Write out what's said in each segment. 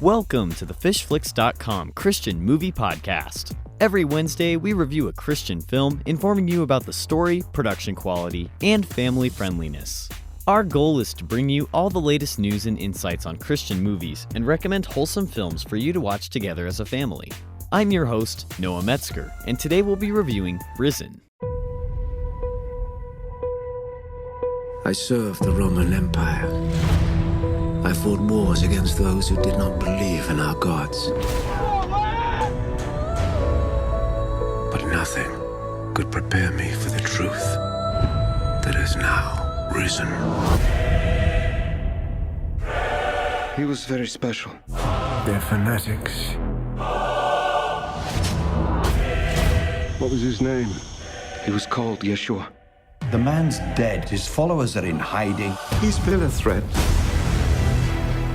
Welcome to the FishFlix.com Christian Movie Podcast. Every Wednesday, we review a Christian film, informing you about the story, production quality, and family friendliness. Our goal is to bring you all the latest news and insights on Christian movies and recommend wholesome films for you to watch together as a family. I'm your host, Noah Metzger, and today we'll be reviewing Risen. I served the Roman Empire. I fought wars against those who did not believe in our gods. But nothing could prepare me for the truth that is now risen. He was very special. They're fanatics. What was his name? He was called Yeshua. The man's dead. His followers are in hiding. He's been a threat.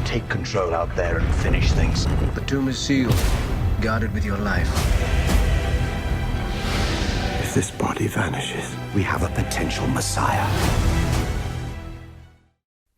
Take control out there and finish things. The tomb is sealed. Guard it with your life. If this body vanishes, We have a potential messiah.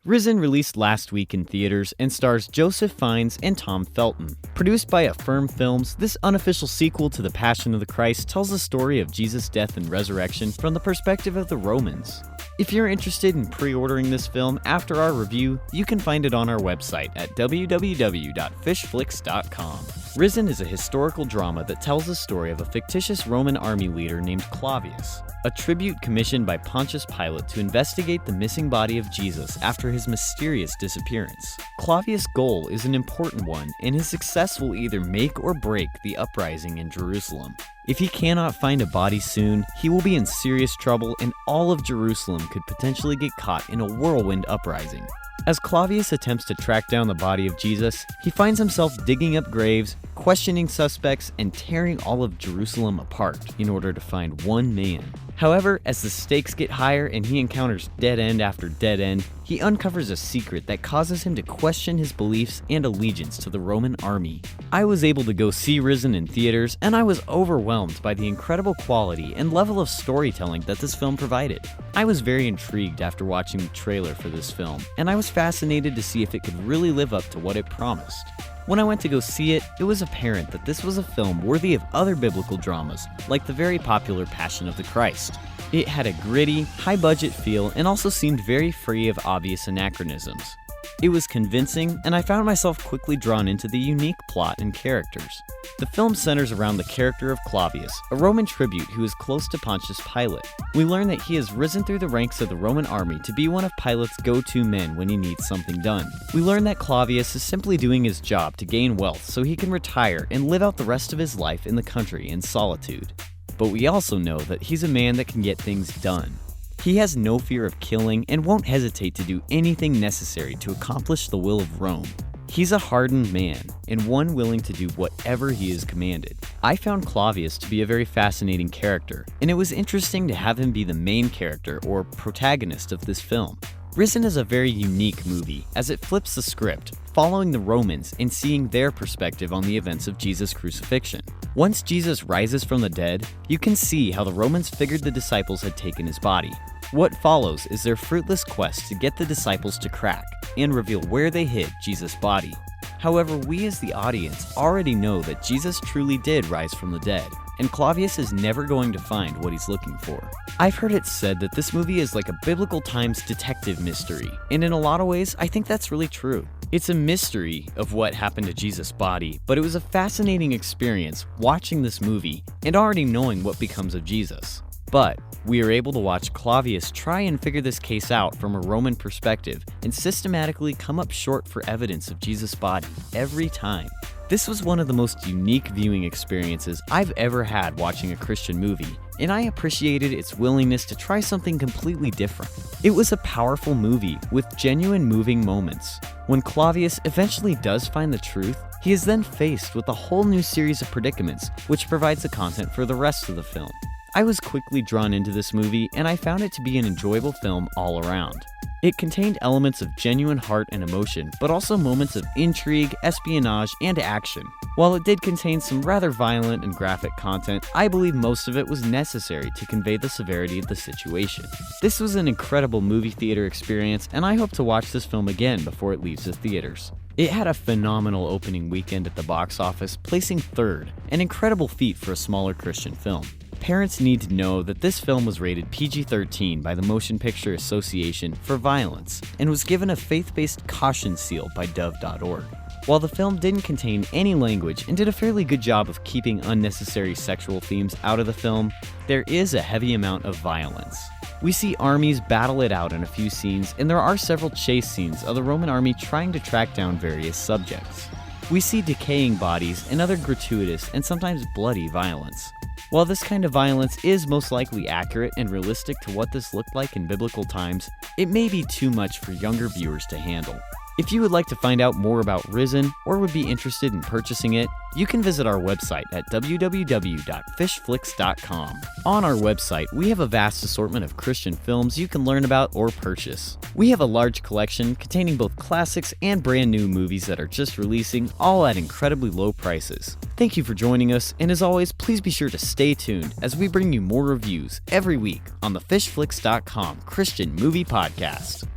Risen released last week in theaters and stars Joseph Fiennes and Tom Felton. Produced by Affirm Films, this unofficial sequel to The Passion of the Christ tells the story of Jesus' death and resurrection from the perspective of the Romans. If you're interested in pre-ordering this film after our review, you can find it on our website at www.FishFlix.com. Risen is a historical drama that tells the story of a fictitious Roman army leader named Claudius, a tribute commissioned by Pontius Pilate to investigate the missing body of Jesus after his mysterious disappearance. Claudius' goal is an important one, and his success will either make or break the uprising in Jerusalem. If he cannot find a body soon, he will be in serious trouble, and all of Jerusalem could potentially get caught in a whirlwind uprising. As Claudius attempts to track down the body of Jesus, he finds himself digging up graves, questioning suspects, and tearing all of Jerusalem apart in order to find one man. However, as the stakes get higher and he encounters dead end after dead end, he uncovers a secret that causes him to question his beliefs and allegiance to the Roman army. I was able to go see Risen in theaters, and I was overwhelmed by the incredible quality and level of storytelling that this film provided. I was very intrigued after watching the trailer for this film, and I was fascinated to see if it could really live up to what it promised. When I went to go see it, it was apparent that this was a film worthy of other biblical dramas, like the very popular Passion of the Christ. It had a gritty, high-budget feel and also seemed very free of obvious anachronisms. It was convincing, and I found myself quickly drawn into the unique plot and characters. The film centers around the character of Claudius, a Roman tribute who is close to Pontius Pilate. We learn that he has risen through the ranks of the Roman army to be one of Pilate's go-to men when he needs something done. We learn that Claudius is simply doing his job to gain wealth so he can retire and live out the rest of his life in the country in solitude. But we also know that he's a man that can get things done. He has no fear of killing and won't hesitate to do anything necessary to accomplish the will of Rome. He's a hardened man, and one willing to do whatever he is commanded. I found Claudius to be a very fascinating character, and it was interesting to have him be the main character or protagonist of this film. Risen is a very unique movie, as it flips the script, following the Romans and seeing their perspective on the events of Jesus' crucifixion. Once Jesus rises from the dead, you can see how the Romans figured the disciples had taken his body. What follows is their fruitless quest to get the disciples to crack and reveal where they hid Jesus' body. However, we as the audience already know that Jesus truly did rise from the dead, and Claudius is never going to find what he's looking for. I've heard it said that this movie is like a biblical times detective mystery, and in a lot of ways, I think that's really true. It's a mystery of what happened to Jesus' body, but it was a fascinating experience watching this movie and already knowing what becomes of Jesus. But we are able to watch Claudius try and figure this case out from a Roman perspective and systematically come up short for evidence of Jesus' body every time. This was one of the most unique viewing experiences I've ever had watching a Christian movie, and I appreciated its willingness to try something completely different. It was a powerful movie with genuine moving moments. When Claudius eventually does find the truth, he is then faced with a whole new series of predicaments, which provides the content for the rest of the film. I was quickly drawn into this movie, and I found it to be an enjoyable film all around. It contained elements of genuine heart and emotion, but also moments of intrigue, espionage, and action. While it did contain some rather violent and graphic content, I believe most of it was necessary to convey the severity of the situation. This was an incredible movie theater experience, and I hope to watch this film again before it leaves the theaters. It had a phenomenal opening weekend at the box office, placing third, an incredible feat for a smaller Christian film. Parents need to know that this film was rated PG-13 by the Motion Picture Association for violence and was given a faith-based caution seal by Dove.org. While the film didn't contain any language and did a fairly good job of keeping unnecessary sexual themes out of the film, there is a heavy amount of violence. We see armies battle it out in a few scenes, and there are several chase scenes of the Roman army trying to track down various subjects. We see decaying bodies and other gratuitous and sometimes bloody violence. While this kind of violence is most likely accurate and realistic to what this looked like in biblical times, it may be too much for younger viewers to handle. If you would like to find out more about Risen or would be interested in purchasing it, you can visit our website at www.FishFlix.com. On our website, we have a vast assortment of Christian films you can learn about or purchase. We have a large collection containing both classics and brand new movies that are just releasing, all at incredibly low prices. Thank you for joining us, and as always, please be sure to stay tuned as we bring you more reviews every week on the FishFlix.com Christian Movie Podcast.